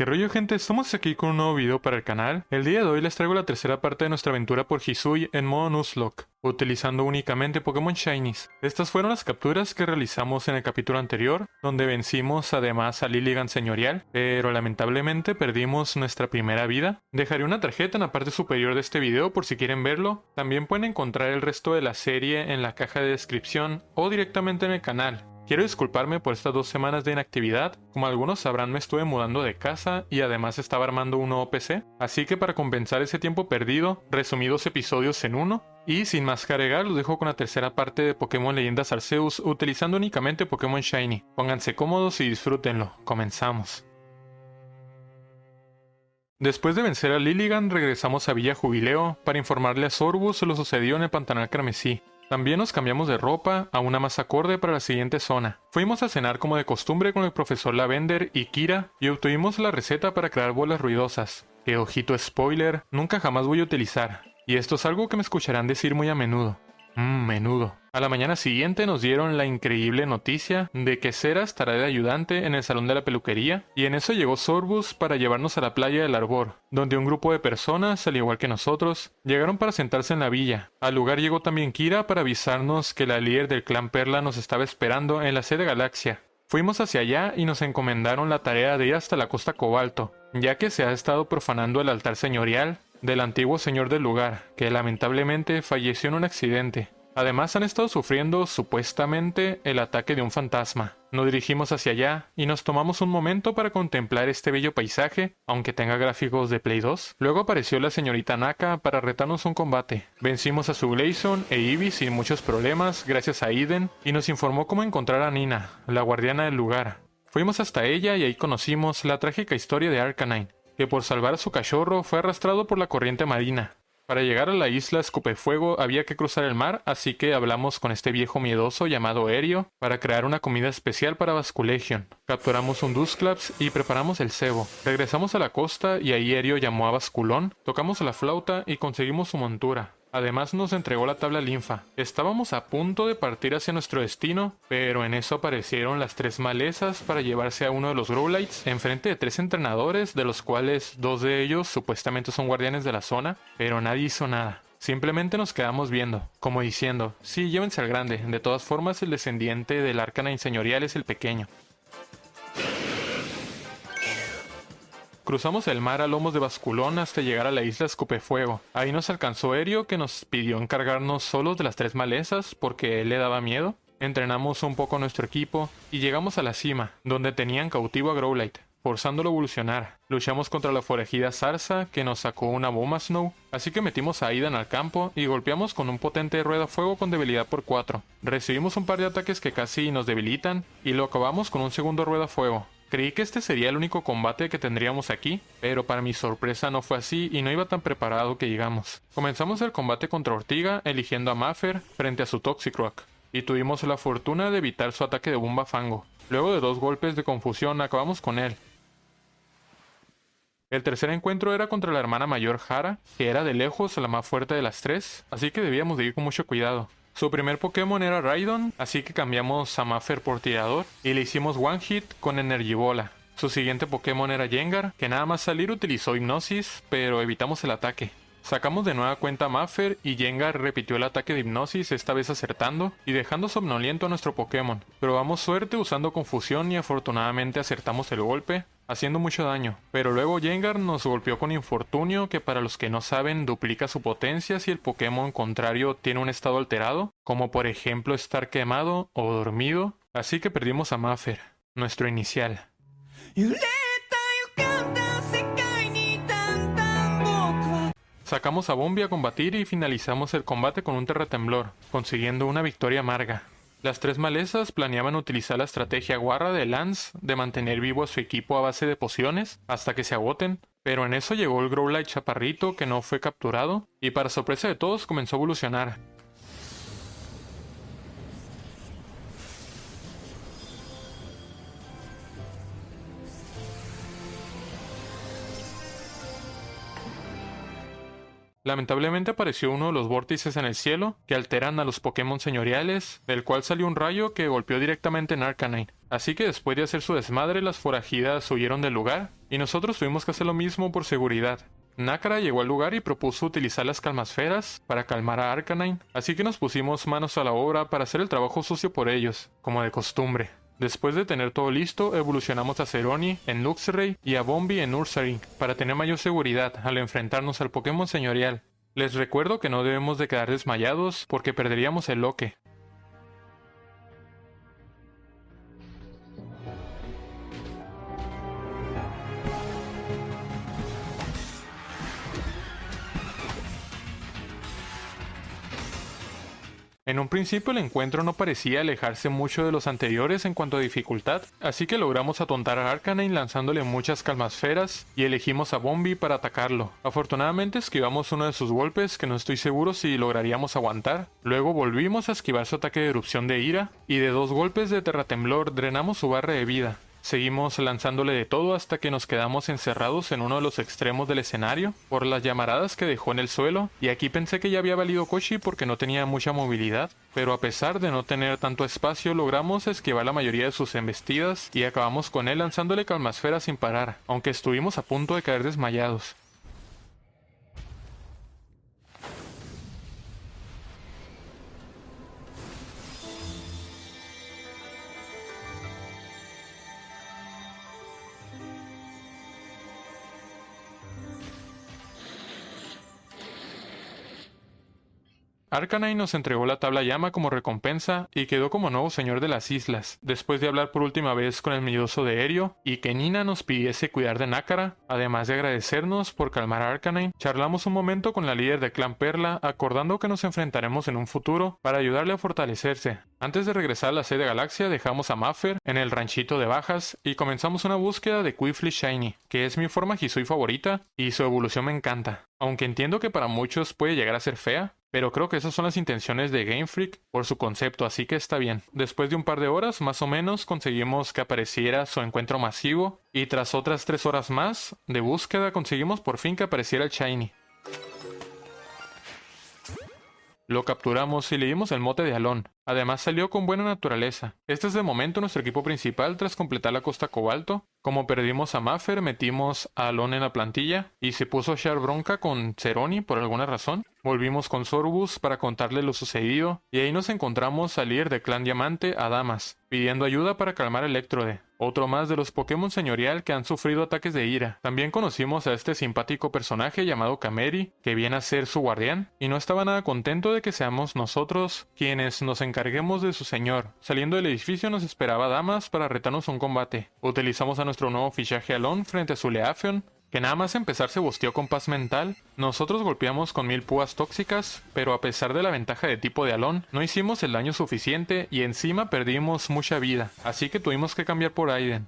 ¿Qué rollo, gente? Estamos aquí con un nuevo video para el canal. El día de hoy les traigo la tercera parte de nuestra aventura por Hisui en modo Nuzlocke, utilizando únicamente Pokémon Shinies. Estas fueron las capturas que realizamos en el capítulo anterior, donde vencimos además a Lilligant Señorial, pero lamentablemente perdimos nuestra primera vida. Dejaré una tarjeta en la parte superior de este video por si quieren verlo. También pueden encontrar el resto de la serie en la caja de descripción o directamente en el canal. Quiero disculparme por estas 2 semanas de inactividad. Como algunos sabrán, me estuve mudando de casa y además estaba armando un nuevo PC, así que para compensar ese tiempo perdido, resumí 2 episodios en uno. Y sin más que agregar, los dejo con la tercera parte de Pokémon Leyendas Arceus utilizando únicamente Pokémon Shiny. Pónganse cómodos y disfrútenlo. Comenzamos. Después de vencer a Lilligant, regresamos a Villa Jubileo para informarle a Sorbus lo sucedido en el Pantanal Carmesí. También nos cambiamos de ropa a una más acorde para la siguiente zona. Fuimos a cenar como de costumbre con el profesor Lavender y Kira y obtuvimos la receta para crear bolas ruidosas, que, ojito spoiler, nunca jamás voy a utilizar. Y esto es algo que me escucharán decir muy a menudo. Menudo. A la mañana siguiente nos dieron la increíble noticia de que Cera estará de ayudante en el salón de la peluquería, y en eso llegó Sorbus para llevarnos a la playa del Arbor, donde un grupo de personas, al igual que nosotros, llegaron para sentarse en la villa. Al lugar llegó también Kira para avisarnos que la líder del clan Perla nos estaba esperando en la sede Galaxia. Fuimos hacia allá y nos encomendaron la tarea de ir hasta la Costa Cobalto, ya que se ha estado profanando el altar señorial del antiguo señor del lugar, que lamentablemente falleció en un accidente. Además han estado sufriendo, supuestamente, el ataque de un fantasma. Nos dirigimos hacia allá y nos tomamos un momento para contemplar este bello paisaje, aunque tenga gráficos de Play 2. Luego apareció la señorita Naka para retarnos un combate. Vencimos a su Glaceon e Eevee sin muchos problemas, gracias a Eden, y nos informó cómo encontrar a Nina, la guardiana del lugar. Fuimos hasta ella y ahí conocimos la trágica historia de Arcanine, que por salvar a su cachorro fue arrastrado por la corriente marina. Para llegar a la isla Escupefuego había que cruzar el mar, así que hablamos con este viejo miedoso llamado Erio para crear una comida especial para Basculegion. Capturamos un Dusclops y preparamos el cebo. Regresamos a la costa y ahí Erio llamó a Basculón, tocamos la flauta y conseguimos su montura. Además nos entregó la tabla linfa. Estábamos a punto de partir hacia nuestro destino, pero en eso aparecieron las 3 malezas para llevarse a uno de los Growlites enfrente de 3 entrenadores, de los cuales 2 de ellos supuestamente son guardianes de la zona, pero nadie hizo nada. Simplemente nos quedamos viendo, como diciendo, sí, llévense al grande, de todas formas el descendiente del Arcanine señorial es el pequeño. Cruzamos el mar a lomos de Basculón hasta llegar a la isla Escupefuego. Ahí nos alcanzó Erio, que nos pidió encargarnos solos de las 3 malezas porque él le daba miedo. Entrenamos un poco a nuestro equipo y llegamos a la cima, donde tenían cautivo a Growlite, forzándolo a evolucionar. Luchamos contra la forejida Zarza, que nos sacó una bomba Snow, así que metimos a Aidan al campo y golpeamos con un potente rueda fuego con debilidad por 4. Recibimos un par de ataques que casi nos debilitan y lo acabamos con un segundo rueda fuego. Creí que este sería el único combate que tendríamos aquí, pero para mi sorpresa no fue así y no iba tan preparado que llegamos. Comenzamos el combate contra Ortiga, eligiendo a Maffer frente a su Toxicroak, y tuvimos la fortuna de evitar su ataque de bomba fango. Luego de 2 golpes de confusión acabamos con él. El tercer encuentro era contra la hermana mayor Hara, que era de lejos la más fuerte de las 3, así que debíamos de ir con mucho cuidado. Su primer Pokémon era Raidon, así que cambiamos a Maffer por tirador y le hicimos One Hit con Energibola. Su siguiente Pokémon era Gengar, que nada más salir utilizó Hipnosis, pero evitamos el ataque. Sacamos de nueva cuenta a Maffer y Gengar repitió el ataque de Hipnosis, esta vez acertando y dejando somnoliento a nuestro Pokémon. Probamos suerte usando Confusión y afortunadamente acertamos el golpe, haciendo mucho daño, pero luego Gengar nos golpeó con Infortunio, que para los que no saben duplica su potencia si el Pokémon contrario tiene un estado alterado, como por ejemplo estar quemado o dormido, así que perdimos a Maffer, nuestro inicial. Sacamos a Bombi a combatir y finalizamos el combate con un terratemblor, consiguiendo una victoria amarga. Las 3 malezas planeaban utilizar la estrategia guarra de Lance de mantener vivo a su equipo a base de pociones hasta que se agoten, pero en eso llegó el Growlite chaparrito que no fue capturado y para sorpresa de todos comenzó a evolucionar. Lamentablemente apareció uno de los vórtices en el cielo que alteran a los Pokémon señoriales, del cual salió un rayo que golpeó directamente en Arcanine. Así que después de hacer su desmadre, las forajidas huyeron del lugar, y nosotros tuvimos que hacer lo mismo por seguridad. Nakara llegó al lugar y propuso utilizar las calmasferas para calmar a Arcanine, así que nos pusimos manos a la obra para hacer el trabajo sucio por ellos, como de costumbre. Después de tener todo listo, evolucionamos a Ceroni en Luxray y a Bombi en Ursaring, para tener mayor seguridad al enfrentarnos al Pokémon señorial. Les recuerdo que no debemos de quedar desmayados porque perderíamos el Loque. En un principio el encuentro no parecía alejarse mucho de los anteriores en cuanto a dificultad, así que logramos atontar a Arcanine lanzándole muchas calmasferas y elegimos a Bombi para atacarlo. Afortunadamente esquivamos uno de sus golpes que no estoy seguro si lograríamos aguantar. Luego volvimos a esquivar su ataque de erupción de ira y de 2 golpes de terratemblor drenamos su barra de vida. Seguimos lanzándole de todo hasta que nos quedamos encerrados en uno de los extremos del escenario por las llamaradas que dejó en el suelo, y aquí pensé que ya había valido Koshi porque no tenía mucha movilidad, pero a pesar de no tener tanto espacio logramos esquivar la mayoría de sus embestidas y acabamos con él lanzándole calmasfera sin parar, aunque estuvimos a punto de caer desmayados. Arcanine nos entregó la tabla llama como recompensa y quedó como nuevo señor de las islas, después de hablar por última vez con el miedoso de Aereo y que Nina nos pidiese cuidar de Nakara. Además de agradecernos por calmar a Arcanine, charlamos un momento con la líder de Clan Perla, acordando que nos enfrentaremos en un futuro para ayudarle a fortalecerse. Antes de regresar a la sede Galaxia, dejamos a Maffer en el ranchito de bajas y comenzamos una búsqueda de Quillfish Shiny, que es mi forma Hisui favorita y su evolución me encanta. Aunque entiendo que para muchos puede llegar a ser fea, pero creo que esas son las intenciones de Game Freak por su concepto, así que está bien. Después de un par de horas, más o menos, conseguimos que apareciera su encuentro masivo, y tras otras 3 horas más de búsqueda conseguimos por fin que apareciera el Shiny. Lo capturamos y le dimos el mote de Alon. Además salió con buena naturaleza. Este es de momento nuestro equipo principal tras completar la Costa Cobalto. Como perdimos a Maffer, metimos a Alon en la plantilla y se puso a echar bronca con Ceroni por alguna razón. Volvimos con Sorbus para contarle lo sucedido y ahí nos encontramos al líder de Clan Diamante, Adamas, pidiendo ayuda para calmar a Electrode, otro más de los Pokémon señorial que han sufrido ataques de ira. También conocimos a este simpático personaje llamado Kameri, que viene a ser su guardián, y no estaba nada contento de que seamos nosotros quienes nos encarguemos de su señor. Saliendo del edificio nos esperaba Damas para retarnos a un combate. Utilizamos a nuestro nuevo fichaje Alon frente a su Leafeon, que nada más empezar se busteó con paz mental. Nosotros golpeamos con 1000 púas tóxicas, pero a pesar de la ventaja de tipo de Alon, no hicimos el daño suficiente y encima perdimos mucha vida, así que tuvimos que cambiar por Aiden.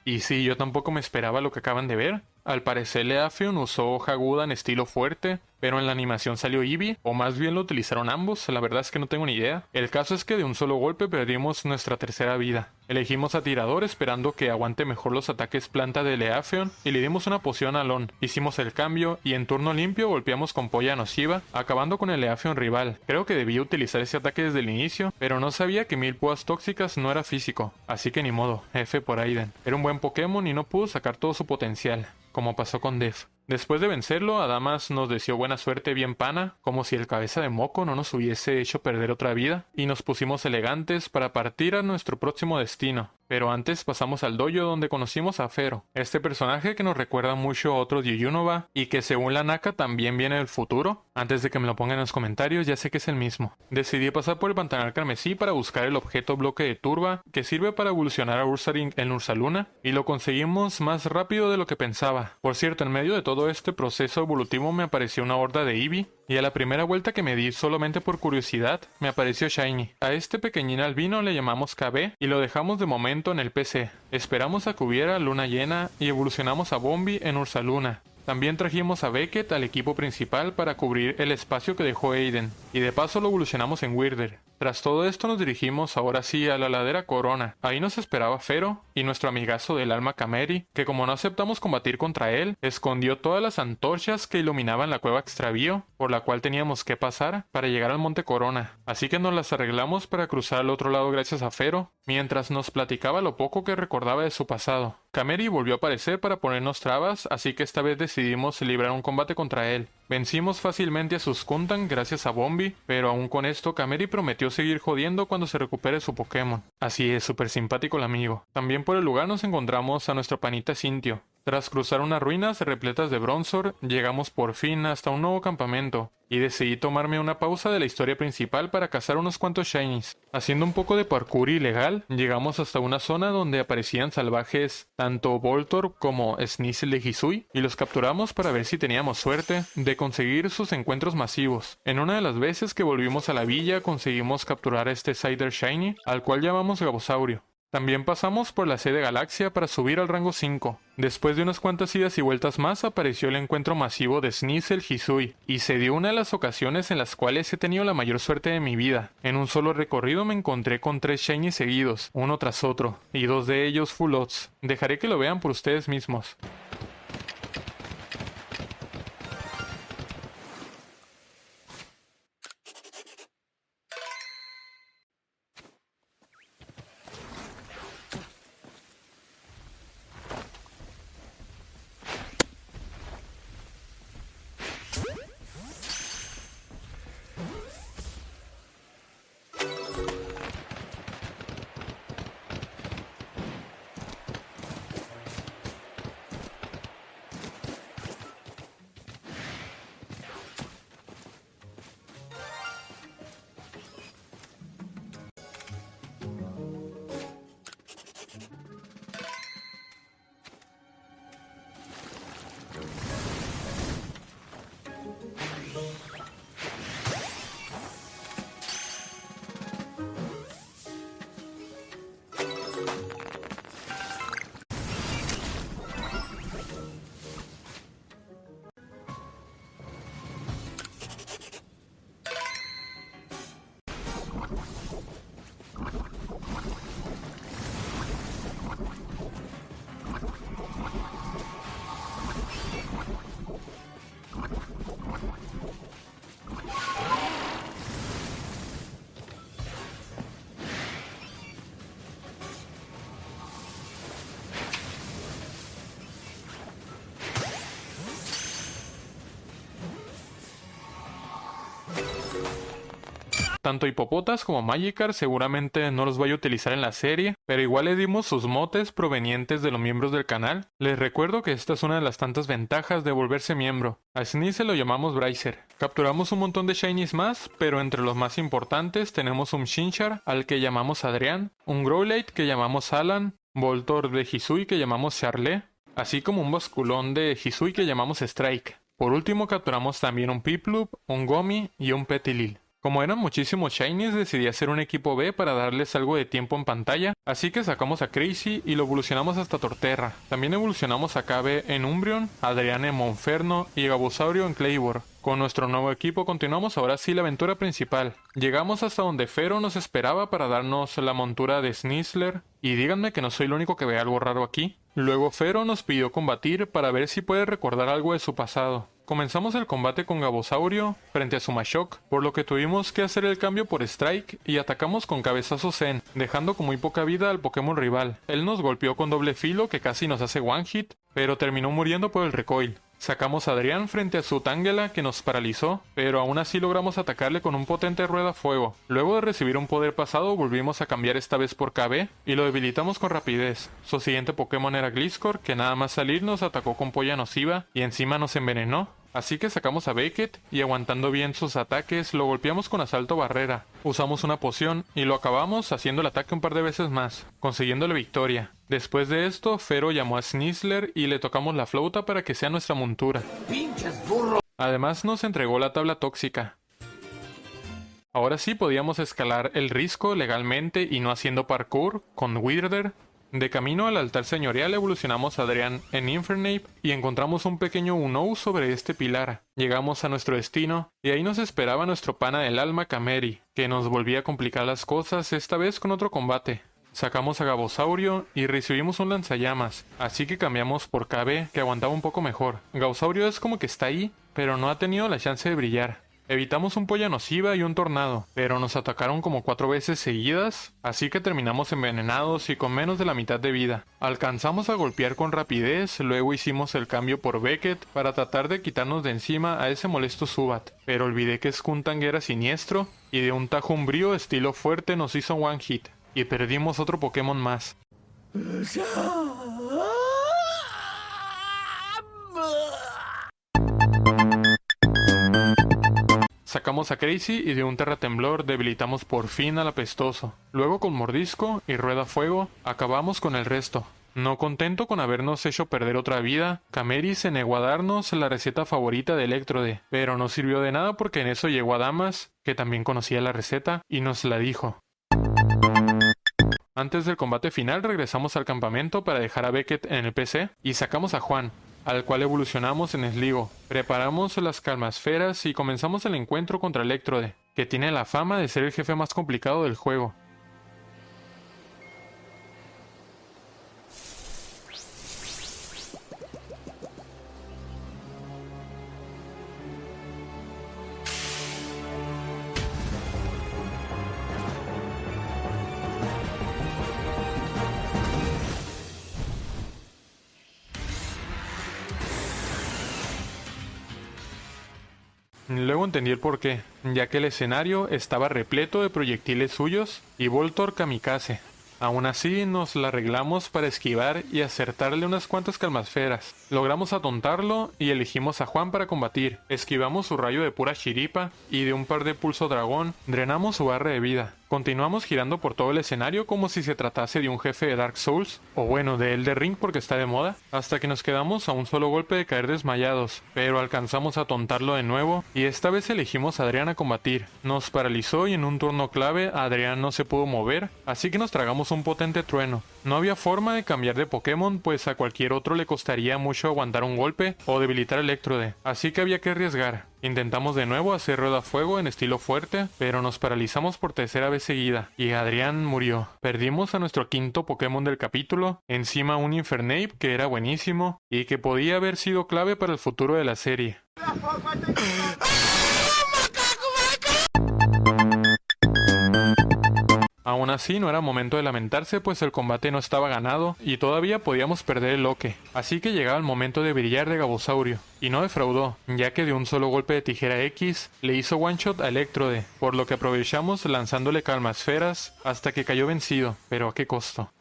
Y sí, yo tampoco me esperaba lo que acaban de ver. Al parecer Leafeon usó hoja aguda en estilo fuerte, pero en la animación salió Eevee, o más bien lo utilizaron ambos, la verdad es que no tengo ni idea. El caso es que de un solo golpe perdimos nuestra tercera vida. Elegimos a Tirador esperando que aguante mejor los ataques planta de Leafeon y le dimos una poción a Alon. Hicimos el cambio y en turno limpio golpeamos con Polla Nociva, acabando con el Leafeon rival. Creo que debía utilizar ese ataque desde el inicio, pero no sabía que 1000 púas tóxicas no era físico, así que ni modo, F por Aiden. Era un buen Pokémon y no pudo sacar todo su potencial, como pasó con Def. Después de vencerlo, Adamas nos deseó buena suerte bien pana, como si el cabeza de moco no nos hubiese hecho perder otra vida, y nos pusimos elegantes para partir a nuestro próximo destino. Pero antes pasamos al dojo donde conocimos a Fero, este personaje que nos recuerda mucho a otro Yuyunova y que según la Naka también viene del futuro. Antes de que me lo pongan en los comentarios, ya sé que es el mismo. Decidí pasar por el Pantanal Carmesí para buscar el objeto bloque de turba que sirve para evolucionar a Ursaring en Ursaluna, y lo conseguimos más rápido de lo que pensaba. Por cierto, en medio de todo este proceso evolutivo me apareció una horda de Eevee, y a la primera vuelta que me di solamente por curiosidad, me apareció Shiny. A este pequeñín albino le llamamos KB y lo dejamos de momento en el PC. Esperamos a que hubiera luna llena y evolucionamos a Bombi en Ursaluna. También trajimos a Beckett al equipo principal para cubrir el espacio que dejó Aiden, y de paso lo evolucionamos en Weirder. Tras todo esto nos dirigimos ahora sí a la ladera Corona. Ahí nos esperaba Fero y nuestro amigazo del alma Cameri, que como no aceptamos combatir contra él, escondió todas las antorchas que iluminaban la cueva extravío, por la cual teníamos que pasar para llegar al monte Corona. Así que nos las arreglamos para cruzar al otro lado gracias a Fero, mientras nos platicaba lo poco que recordaba de su pasado. Cameri volvió a aparecer para ponernos trabas, así que esta vez decidimos librar un combate contra él. Vencimos fácilmente a sus Skuntank gracias a Bombi, pero aún con esto Cameri prometió seguir jodiendo cuando se recupere su Pokémon. Así es, súper simpático el amigo. También por el lugar nos encontramos a nuestro panita Cintio. Tras cruzar unas ruinas repletas de Bronzor, llegamos por fin hasta un nuevo campamento, y decidí tomarme una pausa de la historia principal para cazar unos cuantos shinies. Haciendo un poco de parkour ilegal, llegamos hasta una zona donde aparecían salvajes tanto Voltorb como Sneasel de Hisui, y los capturamos para ver si teníamos suerte de conseguir sus encuentros masivos. En una de las veces que volvimos a la villa conseguimos capturar a este Cider Shiny, al cual llamamos Gabosaurio. También pasamos por la sede Galaxia para subir al rango 5. Después de unas cuantas idas y vueltas más apareció el encuentro masivo de Sneasel Hisui, y se dio una de las ocasiones en las cuales he tenido la mayor suerte de mi vida. En un solo recorrido me encontré con 3 shinies seguidos, uno tras otro, y 2 de ellos full odds. Dejaré que lo vean por ustedes mismos. Tanto Hipopotas como Magikarp seguramente no los voy a utilizar en la serie, pero igual le dimos sus motes provenientes de los miembros del canal. Les recuerdo que esta es una de las tantas ventajas de volverse miembro. A Sneasel lo llamamos Bracer. Capturamos un montón de shinies más, pero entre los más importantes tenemos un Chinchar al que llamamos Adrián, un Growlithe que llamamos Alan, Voltorb de Hisui que llamamos Charlet, así como un Basculón de Hisui que llamamos Strike. Por último capturamos también un Piplup, un Gomi y un Petilil. Como eran muchísimos shinies, decidí hacer un equipo B para darles algo de tiempo en pantalla, así que sacamos a Crazy y lo evolucionamos hasta Torterra. También evolucionamos a Cabe en Umbreon, Adrián en Monferno y Gabosaurio en Claybor. Con nuestro nuevo equipo continuamos ahora sí la aventura principal. Llegamos hasta donde Fero nos esperaba para darnos la montura de Sneasler, y díganme que no soy el único que ve algo raro aquí. Luego Fero nos pidió combatir para ver si puede recordar algo de su pasado. Comenzamos el combate con Gabosaurio frente a su Mashok, por lo que tuvimos que hacer el cambio por Strike y atacamos con Cabezazo Zen, dejando con muy poca vida al Pokémon rival. Él nos golpeó con doble filo que casi nos hace one hit, pero terminó muriendo por el recoil. Sacamos a Adrián frente a su Tangela que nos paralizó, pero aún así logramos atacarle con un potente rueda fuego. Luego de recibir un poder pasado volvimos a cambiar esta vez por KB y lo debilitamos con rapidez. Su siguiente Pokémon era Gliscor, que nada más salir nos atacó con polla nociva y encima nos envenenó. Así que sacamos a Beckett y aguantando bien sus ataques lo golpeamos con asalto barrera. Usamos una poción y lo acabamos haciendo el ataque un par de veces más, consiguiendo la victoria. Después de esto, Fero llamó a Sneasler y le tocamos la flauta para que sea nuestra montura. Además nos entregó la tabla tóxica. Ahora sí podíamos escalar el risco legalmente y no haciendo parkour con Weirder. De camino al altar señorial evolucionamos a Adrián en Infernape y encontramos un pequeño Unou sobre este pilar. Llegamos a nuestro destino y ahí nos esperaba nuestro pana del alma Cameri, que nos volvía a complicar las cosas, esta vez con otro combate. Sacamos a Gabosaurio y recibimos un lanzallamas, así que cambiamos por KB, que aguantaba un poco mejor. Gabosaurio es como que está ahí, pero no ha tenido la chance de brillar. Evitamos un polla nociva y un tornado, pero nos atacaron como 4 veces seguidas, así que terminamos envenenados y con menos de la mitad de vida. Alcanzamos a golpear con rapidez, luego hicimos el cambio por Beckett para tratar de quitarnos de encima a ese molesto Zubat, pero olvidé que Skuntank era siniestro y de un tajo umbrío estilo fuerte nos hizo one hit, y perdimos otro Pokémon más. Sacamos a Crazy y de un terratemblor debilitamos por fin al apestoso. Luego con Mordisco y Rueda Fuego acabamos con el resto. No contento con habernos hecho perder otra vida, Cameri se negó a darnos la receta favorita de Electrode, pero no sirvió de nada porque en eso llegó a Damas, que también conocía la receta, y nos la dijo. Antes del combate final regresamos al campamento para dejar a Beckett en el PC y sacamos a Juan, al cual evolucionamos en Sligo. Preparamos las calmasferas y comenzamos el encuentro contra Electrode, que tiene la fama de ser el jefe más complicado del juego. Luego entendí el porqué, ya que el escenario estaba repleto de proyectiles suyos y Voltorb kamikaze. Aún así nos la arreglamos para esquivar y acertarle unas cuantas calmasferas. Logramos atontarlo y elegimos a Juan para combatir. Esquivamos su rayo de pura chiripa y de un par de pulso dragón drenamos su barra de vida. Continuamos girando por todo el escenario como si se tratase de un jefe de Dark Souls, o bueno, de Elden Ring porque está de moda, hasta que nos quedamos a un solo golpe de caer desmayados, pero alcanzamos a atontarlo de nuevo y esta vez elegimos a Adrián a combatir. Nos paralizó y en un turno clave Adrián no se pudo mover, así que nos tragamos un potente trueno. No había forma de cambiar de Pokémon, pues a cualquier otro le costaría mucho aguantar un golpe o debilitar Electrode, así que había que arriesgar. Intentamos de nuevo hacer Rueda Fuego en estilo fuerte, pero nos paralizamos por tercera vez seguida, y Adrián murió. Perdimos a nuestro quinto Pokémon del capítulo, encima un Infernape que era buenísimo, y que podía haber sido clave para el futuro de la serie. Aún así no era momento de lamentarse, pues el combate no estaba ganado y todavía podíamos perder el Oke, así que llegaba el momento de brillar de Gabosaurio, y no defraudó, ya que de un solo golpe de tijera X le hizo one shot a Electrode, por lo que aprovechamos lanzándole calmasferas hasta que cayó vencido, pero ¿a qué costo?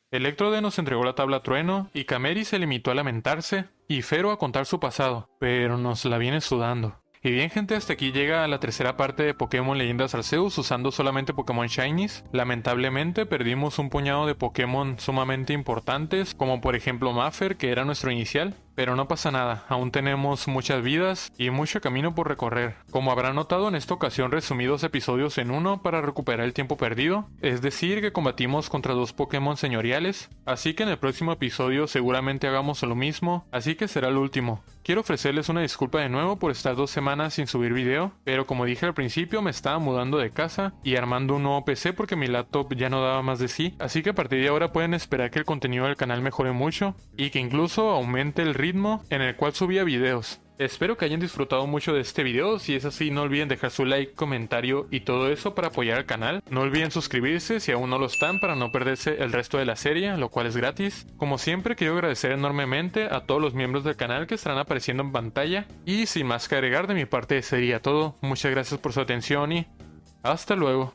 Electrode nos entregó la tabla trueno y Cameri se limitó a lamentarse y Fero a contar su pasado, pero nos la viene sudando. Y bien gente, hasta aquí llega la tercera parte de Pokémon Leyendas Arceus usando solamente Pokémon Shinies. Lamentablemente perdimos un puñado de Pokémon sumamente importantes, como por ejemplo Maffer, que era nuestro inicial. Pero no pasa nada, aún tenemos muchas vidas y mucho camino por recorrer. Como habrán notado, en esta ocasión resumí 2 episodios en uno para recuperar el tiempo perdido, es decir que combatimos contra 2 Pokémon señoriales, así que en el próximo episodio seguramente hagamos lo mismo, así que será el último. Quiero ofrecerles una disculpa de nuevo por estar 2 semanas sin subir video, pero como dije al principio me estaba mudando de casa y armando un nuevo PC porque mi laptop ya no daba más de sí, así que a partir de ahora pueden esperar que el contenido del canal mejore mucho y que incluso aumente el ritmo en el cual subía videos. Espero que hayan disfrutado mucho de este video. Si es así, no olviden dejar su like, comentario y todo eso para apoyar al canal. No olviden suscribirse si aún no lo están para no perderse el resto de la serie, lo cual es gratis. Como siempre, quiero agradecer enormemente a todos los miembros del canal que estarán apareciendo en pantalla. Y sin más que agregar, de mi parte sería todo. Muchas gracias por su atención y hasta luego.